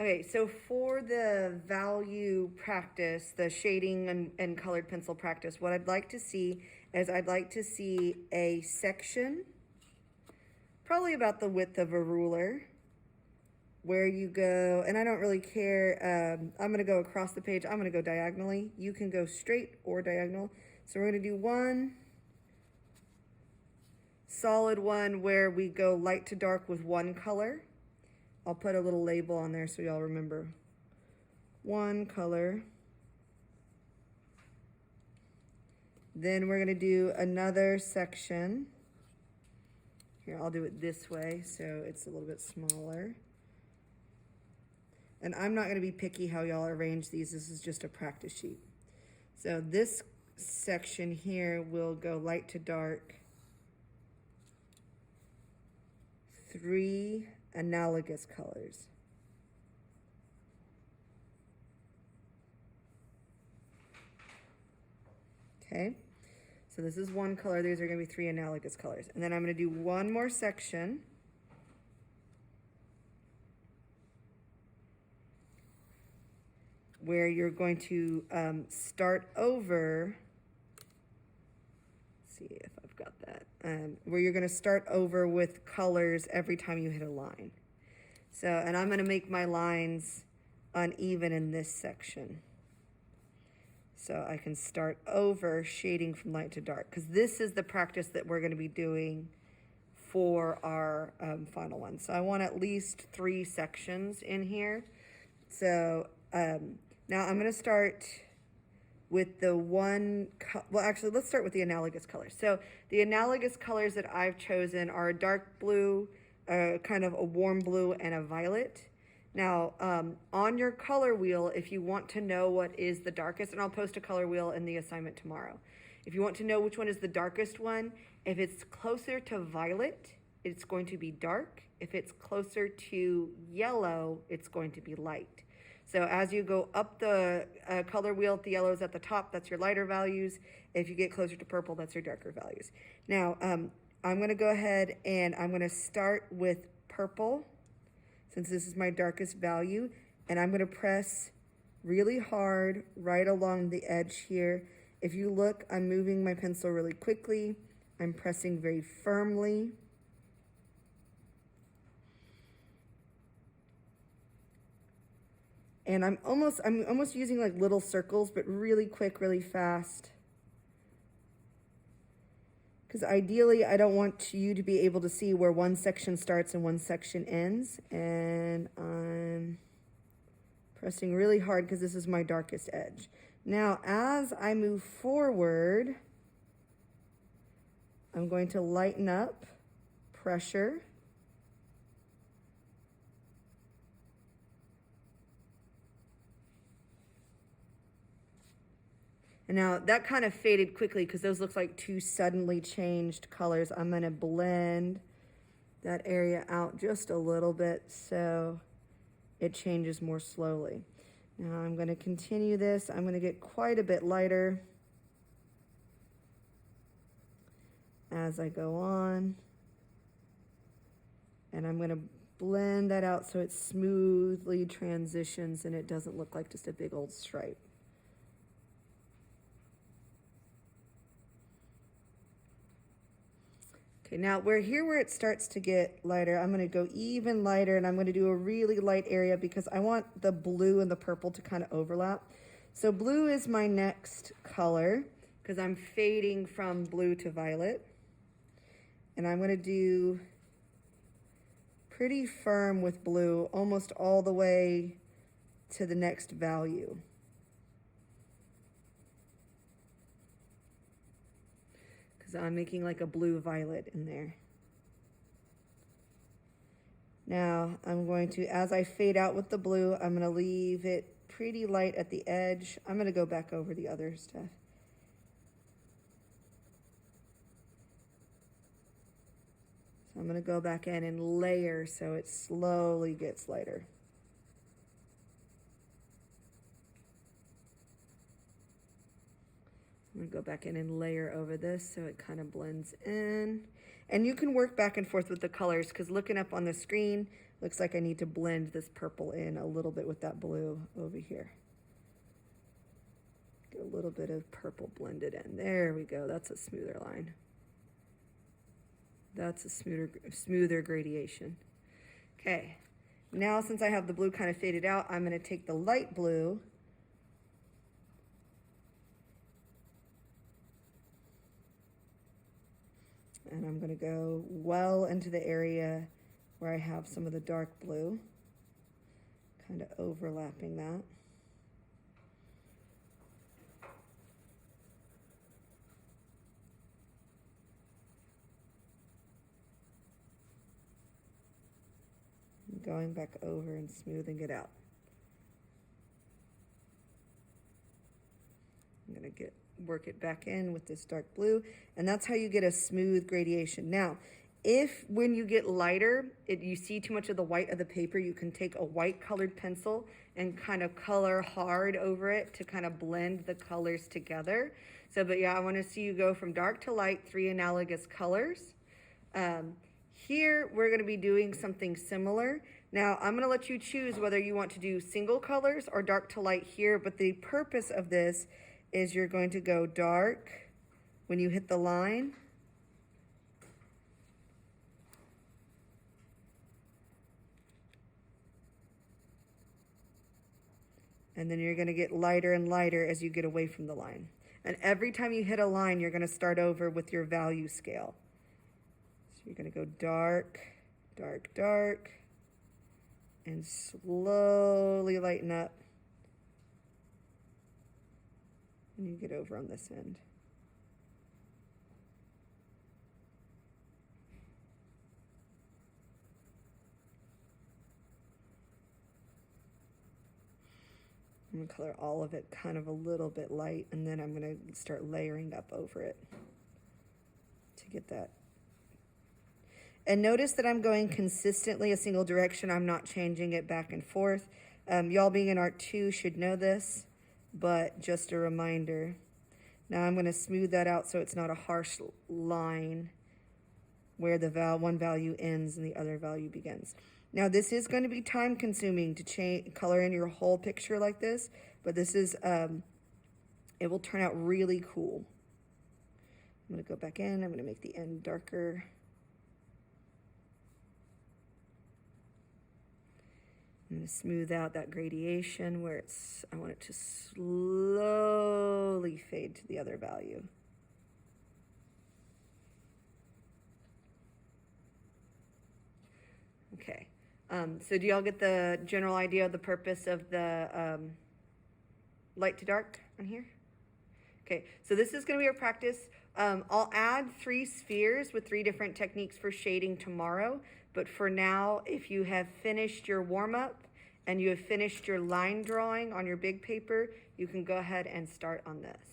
Okay, so for the value practice, the shading and colored pencil practice, what I'd like to see is I'd like to see a section, probably about the width of a ruler, where you go, and I don't really care, I'm gonna go across the page, I'm gonna go diagonally. You can go straight or diagonal. So we're gonna do one solid one where we go light to dark with one color. I'll put a little label on there so y'all remember. One color. Then we're gonna do another section. Here, I'll do it this way so it's a little bit smaller. And I'm not gonna be picky how y'all arrange these. This is just a practice sheet. So this section here will go light to dark. 3 analogous colors. Okay, so this is one color. These are going to be 3 analogous colors. And then I'm going to do one more section. Where you're going to start over. Let's see if I've got that. Where you're going to start over with colors every time you hit a line. So, and I'm going to make my lines uneven in this section. So I can start over shading from light to dark, because this is the practice that we're going to be doing for our final one. So I want at least 3 sections in here. So now I'm going to start with the one, well, actually, let's start with the analogous colors. So the analogous colors that I've chosen are a dark blue, kind of a warm blue, and a violet. Now, on your color wheel, if you want to know what is the darkest, and I'll post a color wheel in the assignment tomorrow. If you want to know which one is the darkest one, if it's closer to violet, it's going to be dark. If it's closer to yellow, it's going to be light. So as you go up the color wheel, the yellow is at the top, that's your lighter values. If you get closer to purple, that's your darker values. Now, I'm gonna go ahead and I'm gonna start with purple, since this is my darkest value, and I'm gonna press really hard right along the edge here. If you look, I'm moving my pencil really quickly. I'm pressing very firmly. And I'm almost using like little circles, but really quick, really fast. Because ideally, I don't want you to be able to see where one section starts and one section ends. And I'm pressing really hard because this is my darkest edge. Now, as I move forward, I'm going to lighten up pressure. And now that kind of faded quickly because those look like 2 suddenly changed colors. I'm going to blend that area out just a little bit so it changes more slowly. Now I'm going to continue this. I'm going to get quite a bit lighter as I go on. And I'm going to blend that out so it smoothly transitions and it doesn't look like just a big old stripe. Okay, now we're here where it starts to get lighter. I'm gonna go even lighter and I'm gonna do a really light area because I want the blue and the purple to kind of overlap. So blue is my next color because I'm fading from blue to violet. And I'm gonna do pretty firm with blue almost all the way to the next value. I'm making like a blue violet in there. Now I'm going to, as I fade out with the blue, I'm going to leave it pretty light at the edge. I'm going to go back over the other stuff. So I'm going to go back in and layer so it slowly gets lighter. I'm gonna go back in and layer over this so it kind of blends in. And you can work back and forth with the colors because looking up on the screen, Looks like I need to blend this purple in a little bit with that blue over here. Get a little bit of purple blended in. There we go. That's a smoother line. That's a smoother gradation. Okay. Now, since I have the blue kind of faded out, I'm going to take the light blue and I'm going to go well into the area where I have some of the dark blue, kind of overlapping that. Going back over and smoothing it out. I'm going to work it back in with this dark blue, and that's how you get a smooth gradation. Now, if when you get lighter, you see too much of the white of the paper, you can take a white colored pencil and kind of color hard over it to kind of blend the colors together. So, but yeah, I want to see you go from dark to light, 3 analogous colors. Here, we're going to be doing something similar. Now, I'm going to let you choose whether you want to do single colors or dark to light here, but the purpose of this is you're going to go dark when you hit the line. And then you're going to get lighter and lighter as you get away from the line. And every time you hit a line, you're going to start over with your value scale. So you're going to go dark, dark, dark, and slowly lighten up. And you get over on this end. I'm going to color all of it kind of a little bit light, and then I'm going to start layering up over it to get that. And notice that I'm going consistently a single direction. I'm not changing it back and forth. Y'all being in Art 2 should know this, but just a reminder. Now I'm going to smooth that out so it's not a harsh line where the one value ends and the other value begins. Now this is going to be time consuming to color in your whole picture like this, but this is, it will turn out really cool. I'm going to go back in, I'm going to make the end darker. I'm going to smooth out that gradation where I want it to slowly fade to the other value. Okay. So do y'all get the general idea of the purpose of the light to dark on here? Okay, so this is going to be our practice. I'll add 3 spheres with 3 different techniques for shading tomorrow. But for now, if you have finished your warm-up and you have finished your line drawing on your big paper, you can go ahead and start on this.